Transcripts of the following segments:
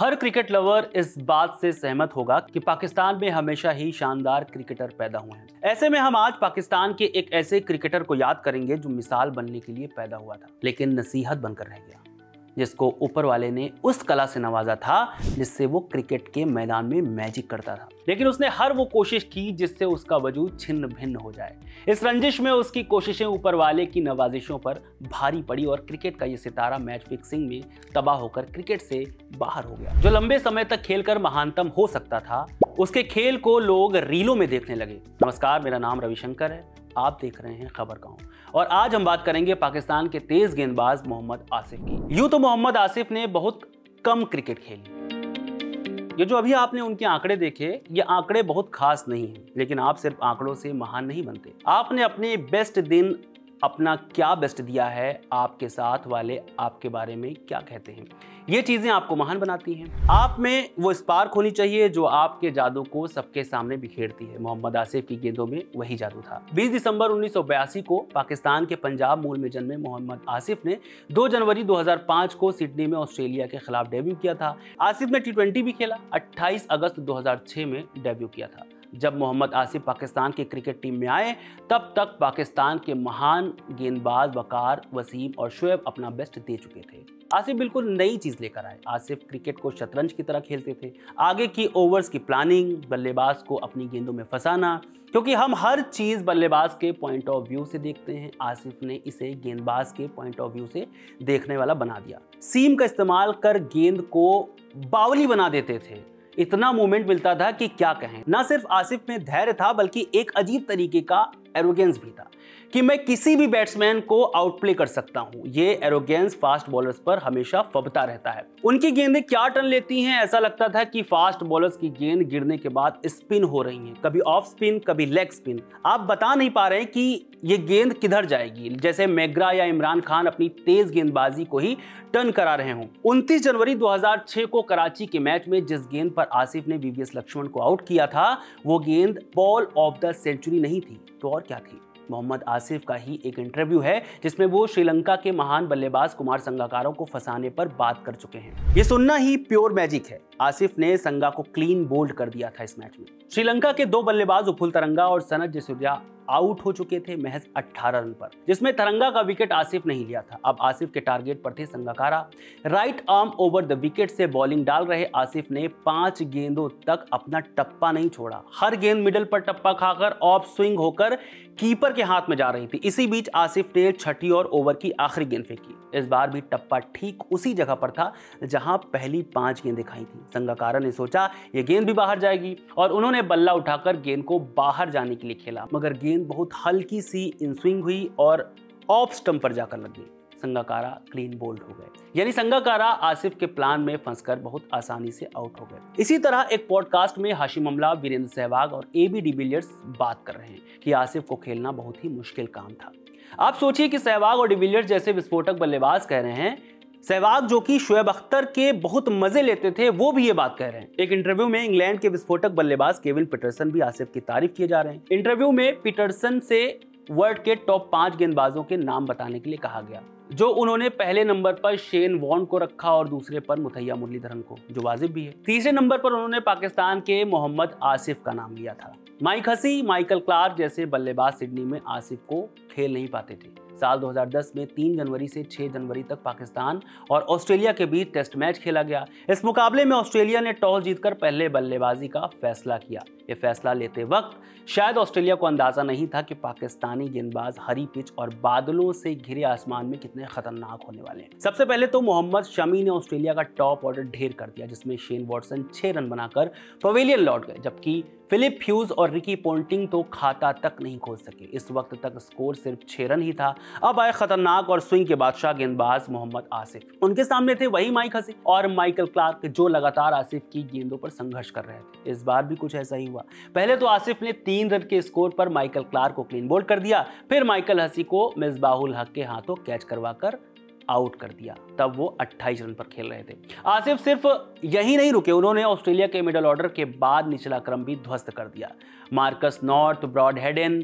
हर cricket lover इस बात से सहमत होगा कि पाकिस्तान में हमेशा ही शानदार क्रिकेटर पैदा हुए हैं। ऐसे में हम आज पाकिस्तान के एक ऐसे क्रिकेटर को याद करेंगे जो मिसाल बनने के लिए पैदा हुआ था, लेकिन नसीहत बनकर रह गया, जिसको ऊपर वाले ने उस कला से नवाजा था जिससे वो क्रिकेट के मैदान में मैजिक करता था। लेकिन उसने हर वो कोशिश की जिससे उसका वजूद छिन्न भिन्न हो जाए। इस रंजिश में उसकी कोशिशें ऊपर वाले की नवाजिशों पर भारी पड़ी और क्रिकेट का ये सितारा मैच फिक्सिंग में तबाह होकर क्रिकेट से बाहर हो गया। जो लंबे समय तक खेलकर महानतम हो सकता था, उसके खेल को लोग रीलों में देखने लगे। नमस्कार, मेरा नाम रविशंकर है, आप देख रहे हैं खबरगांव और आज हम बात करेंगे पाकिस्तान के तेज गेंदबाज मोहम्मद आसिफ की। यूं तो मोहम्मद आसिफ ने बहुत कम क्रिकेट खेली। ये जो अभी आपने उनके आंकड़े देखे, ये आंकड़े बहुत खास नहीं हैं, लेकिन आप सिर्फ आंकड़ों से महान नहीं बनते। आपने अपने बेस्ट दिन अपना क्या बेस्ट दिया है, आपके साथ वाले आपके बारे में क्या कहते हैं, ये चीजें आपको महान बनाती हैं। आप में वो स्पार्क होनी चाहिए जो आपके जादू को सबके सामने बिखेरती है। मोहम्मद आसिफ की गेंदों में वही जादू था। 20 दिसंबर 1982 को पाकिस्तान के पंजाब मूल में जन्मे मोहम्मद आसिफ ने 2 जनवरी 2005 को सिडनी में ऑस्ट्रेलिया के खिलाफ डेब्यू किया था। आसिफ ने T20 भी खेला। 28 अगस्त 2006 में डेब्यू किया था। जब मोहम्मद आसिफ पाकिस्तान की क्रिकेट टीम में आए, तब तक पाकिस्तान के महान गेंदबाज वकार, वसीम और शोएब अपना बेस्ट दे चुके थे। आसिफ बिल्कुल नई चीज लेकर आए। आसिफ क्रिकेट को शतरंज की तरह खेलते थे। आगे की ओवर्स की प्लानिंग, बल्लेबाज को अपनी गेंदों में फंसाना, क्योंकि हम हर चीज बल्लेबाज के पॉइंट ऑफ व्यू से देखते हैं, आसिफ ने इसे गेंदबाज के पॉइंट ऑफ व्यू से देखने वाला बना दिया। सीम का इस्तेमाल कर गेंद को बावली बना देते थे। इतना मूवमेंट मिलता था कि क्या कहें। ना सिर्फ आसिफ में धैर्य था, बल्कि एक अजीब तरीके का एरोगेंस भी था कि मैं किसी भी बैट्समैन को आउटप्ले कर सकता हूं। ये एरोगेंस फास्ट बॉलर्स पर हमेशा फबता रहता है। उनकी गेंदें क्या टर्न लेती हैं, ऐसा लगता था कि फास्ट बॉलर्स की गेंद गिरने के बाद स्पिन हो रही है, कभी ऑफ स्पिन, कभी लेग स्पिन। आप बता नहीं पा रहे कि ये गेंद किधर जाएगी, जैसे मैग्रा या इमरान खान अपनी तेज गेंदबाजी को ही टर्न करा रहे हों। 29 जनवरी 2006 को कराची के मैच में जिस गेंद पर आसिफ ने वीवीएस लक्ष्मण को आउट किया था, वो गेंद बॉल ऑफ द सेंचुरी नहीं थी तो और क्या थी। मोहम्मद आसिफ का ही एक इंटरव्यू है जिसमें वो श्रीलंका के महान बल्लेबाज कुमार संगाकारा को फंसाने पर बात कर चुके हैं। ये सुनना ही प्योर मैजिक है। आसिफ ने संगा को क्लीन बोल्ड कर दिया था इस मैच में। श्रीलंका के 2 बल्लेबाज उपुल तरंगा और सनत जयसूर्या आउट हो चुके थे महज 18 रन पर, जिसमें तरंगा का विकेट आसिफ नहीं लिया था। अब आसिफ के टारगेट पर थे Sangakkara. Right arm over the wicket से बॉलिंग डाल रहे आसिफ ने 5 गेंदों तक अपना टप्पा नहीं छोड़ा। हर गेंद मिडल पर टप्पा खाकर ऑफ स्विंग होकर कीपर के हाथ में जा रही थी। इसी बीच आसिफ ने छठी और ओवर की आखिरी गेंद फेंकी। इस बार भी टप्पा ठीक उसी जगह पर था जहां पहली 5 गेंदें खाई थी। संगाकारा ने सोचा ये गेंद भी बाहर जाएगी और उन्होंने बल्ला उठाकर गेंद को बाहर जाने के लिए खेला, मगर गेंद बहुत हल्की सी इन स्विंग हुई और ऑफ स्टंप पर जाकर लग गई। संगाकारा क्लीन बोल्ड हो गए, यानी संगाकारा आसिफ के प्लान में फंसकर बहुत आसानी से आउट हो गए। इसी तरह एक पॉडकास्ट में हाशिम अमला, वीरेंद्र सहवाग और AB डिविलियर्स बात कर रहे हैं कि आसिफ को खेलना बहुत ही मुश्किल काम था। आप सोचिए कि सहवाग और डिविलियर्स जैसे विस्फोटक बल्लेबाज कह रहे हैं। सहवाग जो कि शोएब अख्तर के बहुत मजे लेते थे, वो भी ये बात कह रहे हैं। एक इंटरव्यू में इंग्लैंड के विस्फोटक बल्लेबाज केविन पीटरसन भी आसिफ की तारीफ किए जा रहे हैं। इंटरव्यू में पीटरसन से वर्ल्ड के टॉप 5 गेंदबाजों के नाम बताने के लिए कहा गया, जो उन्होंने पहले नंबर पर शेन वॉर्न को रखा और दूसरे पर मुथैया मुरलीधरन को, जो वाजिब भी है। तीसरे नंबर पर उन्होंने पाकिस्तान के मोहम्मद आसिफ का नाम लिया था। माइक हसी, माइकल क्लार्क जैसे बल्लेबाज सिडनी में आसिफ को खेल नहीं पाते थे। साल 2010 में 3 जनवरी से 6 जनवरी तक पाकिस्तान और ऑस्ट्रेलिया के बीच टेस्ट मैच खेला गया। इस मुकाबले में ऑस्ट्रेलिया ने टॉस जीतकर पहले बल्लेबाजी का फैसला किया। ये फैसला लेते वक्त शायद ऑस्ट्रेलिया को अंदाजा नहीं था कि पाकिस्तानी गेंदबाज हरी पिच और बादलों से घिरे आसमान में कितने खतरनाक होने वाले हैं। सबसे पहले तो मोहम्मद शमी ने ऑस्ट्रेलिया का टॉप ऑर्डर ढेर कर दिया, जिसमें शेन वॉटसन 6 रन बनाकर पवेलियन लौट गए, जबकि फिलिप ह्यूज और रिकी पोंटिंग तो खाता तक नहीं खोल सके। इस वक्त तक स्कोर सिर्फ 6 रन ही था। अब आए खतरनाक और स्विंग के बादशाह गेंदबाज मोहम्मद आसिफ। उनके सामने थे वही माइक हसी और माइकल क्लार्क, जो लगातार आसिफ की गेंदों पर संघर्ष कर रहे थे। इस बार भी कुछ ऐसा ही हुआ। पहले तो आसिफ ने 3 रन के स्कोर पर माइकल क्लार्क को क्लीन बोल्ड कर दिया, फिर माइकल हसी को मिसबाहुल हक के हाथों कैच करवाकर आउट कर दिया। तब वो 28 रन पर खेल रहे थे। आसिफ सिर्फ यही नहीं रुके, उन्होंने ऑस्ट्रेलिया के मिडल ऑर्डर के बाद निचला क्रम भी ध्वस्त कर दिया। Marcus North, Brad Haddin,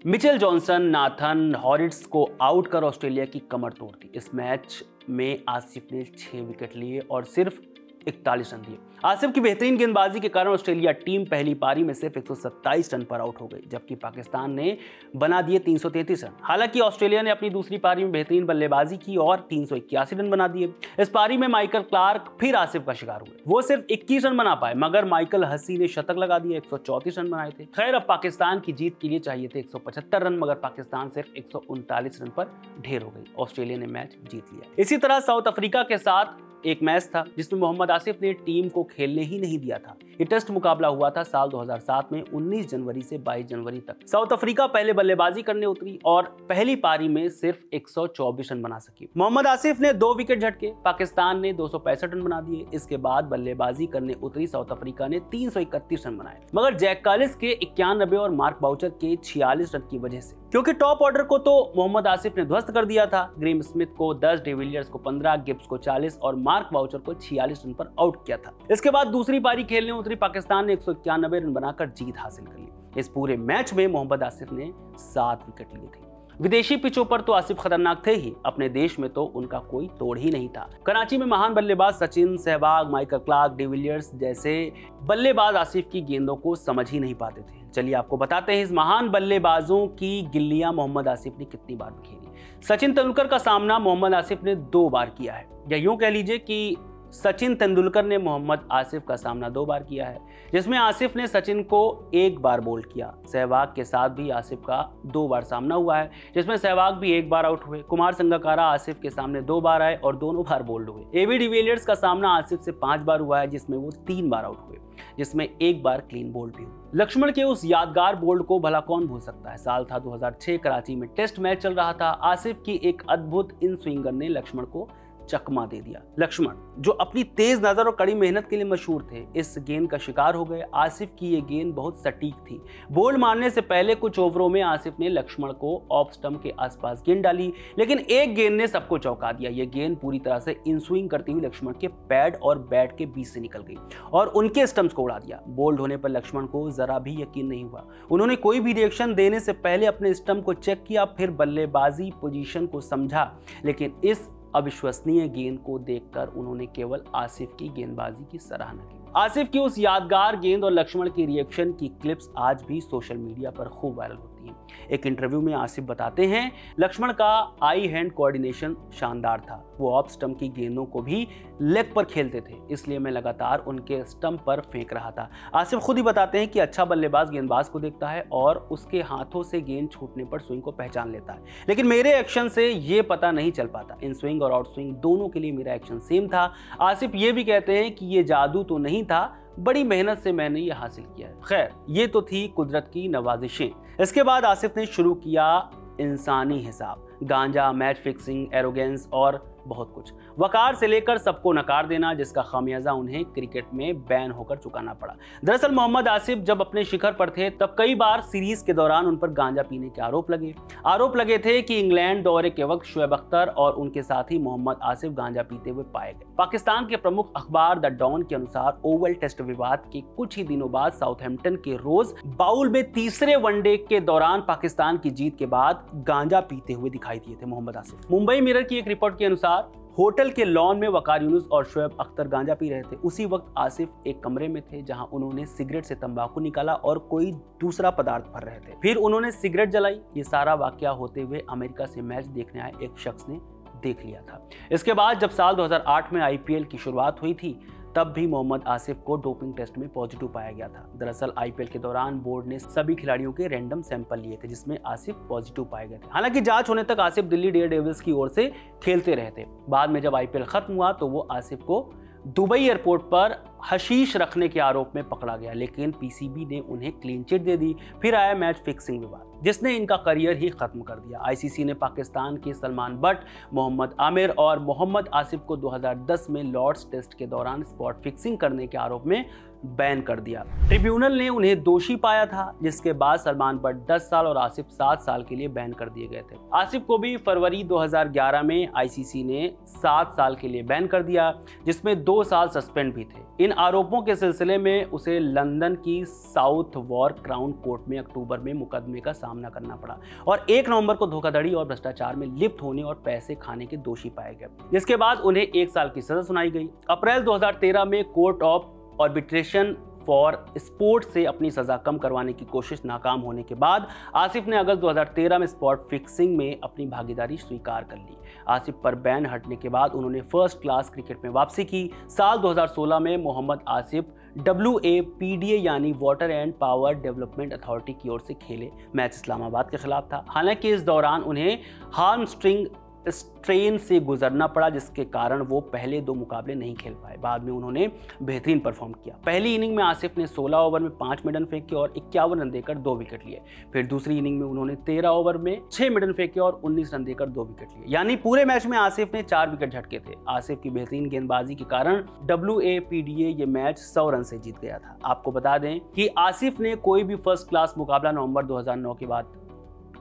Mitchell Johnson, Nathan Hauritz को आउट कर ऑस्ट्रेलिया की कमर तोड़ दी। इस मैच में आसिफ ने 6 विकेट लिए और सिर्फ 41 रन दिए। आसिफ की बेहतरीन गेंदबाजी के कारण ऑस्ट्रेलिया टीम पहली पारी में सिर्फ 127 रन पर आउट हो गई, जबकि पाकिस्तान ने बना दिए 333 रन। हालांकि ऑस्ट्रेलिया ने अपनी दूसरी पारी में बेहतरीन बल्लेबाजी की और 381 रन बना दिए। इस पारी में माइकल क्लार्क फिर आसिफ का शिकार हुए। वो सिर्फ 21 रन बना पाए, मगर माइकल हसी ने शतक लगा दिए, 134 रन बनाए थे। खैर, अब पाकिस्तान की जीत के लिए चाहिए थे 175 रन, मगर पाकिस्तान सिर्फ 139 रन पर ढेर हो गई। ऑस्ट्रेलिया ने मैच जीत लिया। इसी तरह साउथ अफ्रीका के साथ एक मैच था जिसमें मोहम्मद आसिफ ने टीम को खेलने ही नहीं दिया था। ये टेस्ट मुकाबला हुआ था साल 2007 में 19 जनवरी से 22 जनवरी तक। साउथ अफ्रीका पहले बल्लेबाजी करने उतरी और पहली पारी में सिर्फ 124 रन बना सकी। मोहम्मद आसिफ ने 2 विकेट झटके, पाकिस्तान ने 265 रन बना दिए। इसके बाद बल्लेबाजी करने उतरी साउथ अफ्रीका ने 331 रन बनाए, मगर जैक कालिस के 91 और मार्क बाउचर के 46 रन की वजह से, क्योंकि टॉप ऑर्डर को तो मोहम्मद आसिफ ने ध्वस्त कर दिया था। ग्रेम स्मिथ को 10, डिविलियर्स को 15, गिब्स को 40 और मार्क बाउचर को 46 रन पर आउट किया था। इसके बाद दूसरी पारी खेलने उतरी पाकिस्तान ने 191 रन बनाकर जीत हासिल कर ली। इस पूरे मैच में मोहम्मद आसिफ ने 7 विकेट लिए थे। विदेशी पिचों पर तो आसिफ खतरनाक थे ही, अपने देश में तो उनका कोई तोड़ ही नहीं था। कराची में महान बल्लेबाज Sachin, Sehwag, Michael Clarke, de Villiers जैसे बल्लेबाज आसिफ की गेंदों को समझ ही नहीं पाते थे। चलिए आपको बताते हैं इस महान बल्लेबाजों की गिल्लियां मोहम्मद आसिफ ने कितनी बार खेली। सचिन तेंदुलकर का सामना मोहम्मद आसिफ ने 2 बार किया है, या यूं कह लीजिए कि सचिन तेंदुलकर ने मोहम्मद आसिफ का सामना 2 बार किया है, जिसमें आसिफ ने सचिन को 1 बार बोल्ड किया। सहवाग के साथ भी आसिफ का 2 बार सामना हुआ है, जिसमें सहवाग भी 1 बार आउट हुए। कुमार संगकारा आसिफ के सामने 2 बार आए और दोनों बार बोल्ड हुए। एबी डिविलियर्स का सामना आसिफ से 5 बार हुआ है, जिसमें वो 3 बार आउट हुए, जिसमें 1 बार क्लीन बोल्ड भी हुआ। लक्ष्मण के उस यादगार बोल्ड को भला कौन भूल सकता है। साल था 2006, कराची में टेस्ट मैच चल रहा था। आसिफ की एक अद्भुत इन स्विंगर ने लक्ष्मण को चकमा दे दिया। लक्ष्मण, जो अपनी तेज नजर और कड़ी मेहनत के लिए मशहूर थे, इस गेंद का शिकार हो गए। आसिफ की ये गेंद बहुत सटीक थी। बोल्ड मारने से पहले कुछ ओवरों में आसिफ ने लक्ष्मण को ऑफ स्टंप के आसपास गेंद डाली, लेकिन एक गेंद ने सबको चौंका दिया। ये गेंद पूरी तरह से इन स्विंग करती हुई लक्ष्मण के पैड और बैट के बीच से निकल गई और उनके स्टंप्स को उड़ा दिया। बोल्ड होने पर लक्ष्मण को जरा भी यकीन नहीं हुआ। उन्होंने कोई भी रिएक्शन देने से पहले अपने स्टंप को चेक किया, फिर बल्लेबाजी पोजीशन को समझा, लेकिन इस अविश्वसनीय गेंद को देखकर उन्होंने केवल आसिफ की गेंदबाजी की सराहना की। आसिफ की उस यादगार गेंद और लक्ष्मण की रिएक्शन की क्लिप्स आज भी सोशल मीडिया पर खूब वायरल होती हैं। एक इंटरव्यू में आसिफ बताते हैं, लक्ष्मण का आई हैंड कोऑर्डिनेशन शानदार था। वो ऑफ स्टंप की गेंदों को भी लेग पर खेलते थे, इसलिए मैं लगातार उनके स्टंप पर फेंक रहा था। आसिफ खुद ही बताते हैं कि अच्छा बल्लेबाज गेंदबाज को देखता है और उसके हाथों से गेंद छूटने पर स्विंग को पहचान लेता है, लेकिन मेरे एक्शन से ये पता नहीं चल पाता। इन स्विंग और आउट स्विंग दोनों के लिए मेरा एक्शन सेम था। आसिफ ये भी कहते हैं कि ये जादू तो नहीं था, बड़ी मेहनत से मैंने ये हासिल किया है। खैर, ये तो थी कुदरत की नवाजिशें। इसके बाद आसिफ ने शुरू किया इंसानी हिसाब, गांजा, मैच फिक्सिंग, एरोगेंस और बहुत कुछ। वकार से लेकर सबको नकार देना, जिसका खामियाजा उन्हें क्रिकेट में बैन होकर चुकाना पड़ा। दरअसल मोहम्मद आसिफ जब अपने शिखर पर थे तब कई बार सीरीज के दौरान उन पर गांजा पीने के आरोप लगे थे कि इंग्लैंड दौरे के वक्त शुएब अख्तर और उनके साथी मोहम्मद आसिफ गांजा पीते हुए पाए गए। पाकिस्तान के प्रमुख अखबार द डॉन के अनुसार ओवल टेस्ट विवाद के कुछ ही दिनों बाद साउथहैम्पटन के रोज बाउल में तीसरे वनडे के दौरान पाकिस्तान की जीत के बाद गांजा पीते हुए दिखाई दिए थे मोहम्मद आसिफ। मुंबई मिरर की एक रिपोर्ट के अनुसार होटल के लॉन में वकार यूनुस और शुएब अख्तर गांजा पी रहे थे। उसी वक्त आसिफ एक कमरे में थे जहां उन्होंने सिगरेट से तंबाकू निकाला और कोई दूसरा पदार्थ भर रहे थे। फिर उन्होंने सिगरेट जलाई। ये सारा वाकया होते हुए अमेरिका से मैच देखने आए एक शख्स ने देख लिया था। इसके बाद जब साल 2008 में आईपीएल की शुरुआत हुई थी तब भी मोहम्मद आसिफ को डोपिंग टेस्ट में पॉजिटिव पाया गया था। दरअसल आईपीएल के दौरान बोर्ड ने सभी खिलाड़ियों के रैंडम सैंपल लिए थे जिसमें आसिफ पॉजिटिव पाए गए थे। हालांकि जांच होने तक आसिफ दिल्ली डेयरडेविल्स की ओर से खेलते रहे थे। बाद में जब आईपीएल खत्म हुआ तो वो आसिफ को दुबई एयरपोर्ट पर हशीश रखने के आरोप में पकड़ा गया, लेकिन पीसीबी ने उन्हें क्लीन चिट दे दी। फिर आया मैच फिक्सिंग विवाद जिसने इनका करियर ही खत्म कर दिया। आईसीसी ने पाकिस्तान के सलमान बट, मोहम्मद आमिर और मोहम्मद आसिफ को 2010 में लॉर्ड्स टेस्ट के दौरान स्पॉट फिक्सिंग करने के आरोप में बैन कर दिया। ट्रिब्यूनल ने उन्हें दोषी पाया था, जिसके बाद सलमान बट 10 साल और आसिफ 7 साल के लिए बैन कर दिए गए थे। आसिफ को भी फरवरी 2011 में आईसीसी ने 7 साल के लिए बैन कर दिया, जिसमें 2 साल सस्पेंड भी थे। इन आरोपों के सिलसिले में उसे लंदन की साउथ वॉर्क क्राउन कोर्ट में अक्टूबर में मुकदमे का सामना करना पड़ा और 1 नवंबर को धोखाधड़ी और भ्रष्टाचार में लिप्त होने और पैसे खाने के दोषी पाए गए, जिसके बाद उन्हें 1 साल की सजा सुनाई गई। अप्रैल 2013 में court of arbitration for sport से अपनी सजा कम करवाने की कोशिश नाकाम होने के बाद आसिफ ने अगस्त 2013 में स्पॉट फिक्सिंग में अपनी भागीदारी स्वीकार कर ली। आसिफ पर बैन हटने के बाद उन्होंने फर्स्ट क्लास क्रिकेट में वापसी की। साल 2016 में मोहम्मद आसिफ WAPDA यानी water and power development authority की ओर से खेले मैच इस्लामाबाद के खिलाफ था। हालांकि इस दौरान उन्हें हार्मस्ट्रिंग स्ट्रेन से गुजरना पड़ा, जिसके कारण वो पहले 2 मुकाबले नहीं खेल पाए। बाद में उन्होंने बेहतरीन परफॉर्म किया। पहली इनिंग में आसिफ ने 16 ओवर में 5 मिडन फेंके और 51 रन देकर 2 विकेट लिए। फिर दूसरी इनिंग में उन्होंने 13 ओवर में 6 मिडन फेंके और 19 रन देकर 2 विकेट लिए, यानी पूरे मैच में आसिफ ने 4 विकेट झटके थे। आसिफ की बेहतरीन गेंदबाजी के कारण WAPDA ये मैच 100 रन से जीत गया था। आपको बता दें कि आसिफ ने कोई भी फर्स्ट क्लास मुकाबला नवंबर 2009 के बाद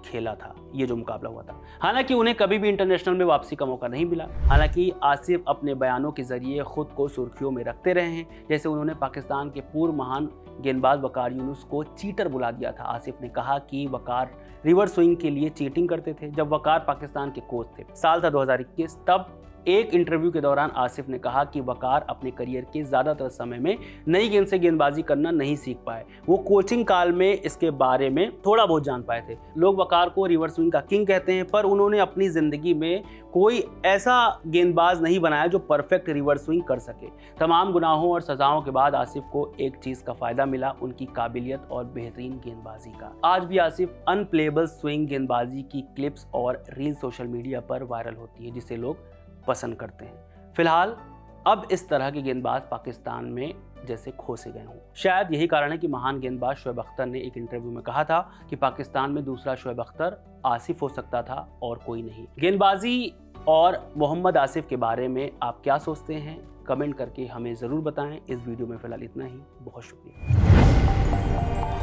खेला था, ये जो मुकाबला हुआ था। हालांकि उन्हें कभी भी इंटरनेशनल में वापसी का मौका नहीं मिला। हालांकि आसिफ अपने बयानों के जरिए खुद को सुर्खियों में रखते रहे हैं। जैसे उन्होंने पाकिस्तान के पूर्व महान गेंदबाज वकार यूनुस को चीटर बुला दिया था। आसिफ ने कहा कि वकार रिवर्स स्विंग के लिए चीटिंग करते थे जब वकार पाकिस्तान के कोच थे। साल था 2021, तब एक इंटरव्यू के दौरान आसिफ ने कहा कि वकार अपने करियर के ज़्यादातर समय में नई गेंद से गेंदबाजी करना नहीं सीख पाए। वो कोचिंग काल में इसके बारे में थोड़ा बहुत जान पाए थे। लोग वकार को रिवर्स स्विंग का किंग कहते हैं, पर उन्होंने अपनी ज़िंदगी में कोई ऐसा गेंदबाज नहीं बनाया जो परफेक्ट रिवर्स स्विंग कर सके। तमाम गुनाहों और सजाओं के बाद आसिफ को एक चीज़ का फ़ायदा मिला, उनकी काबिलियत और बेहतरीन गेंदबाजी का। आज भी आसिफ अनप्लेबल स्विंग गेंदबाजी की क्लिप्स और रील सोशल मीडिया पर वायरल होती है, जिसे लोग पसंद करते हैं। फिलहाल अब इस तरह के गेंदबाज पाकिस्तान में जैसे खोसे गए हों। शायद यही कारण है कि महान गेंदबाज शोएब अख्तर ने एक इंटरव्यू में कहा था कि पाकिस्तान में दूसरा शोएब अख्तर आसिफ हो सकता था और कोई नहीं। गेंदबाजी और मोहम्मद आसिफ के बारे में आप क्या सोचते हैं, कमेंट करके हमें ज़रूर बताएं। इस वीडियो में फिलहाल इतना ही। बहुत शुक्रिया।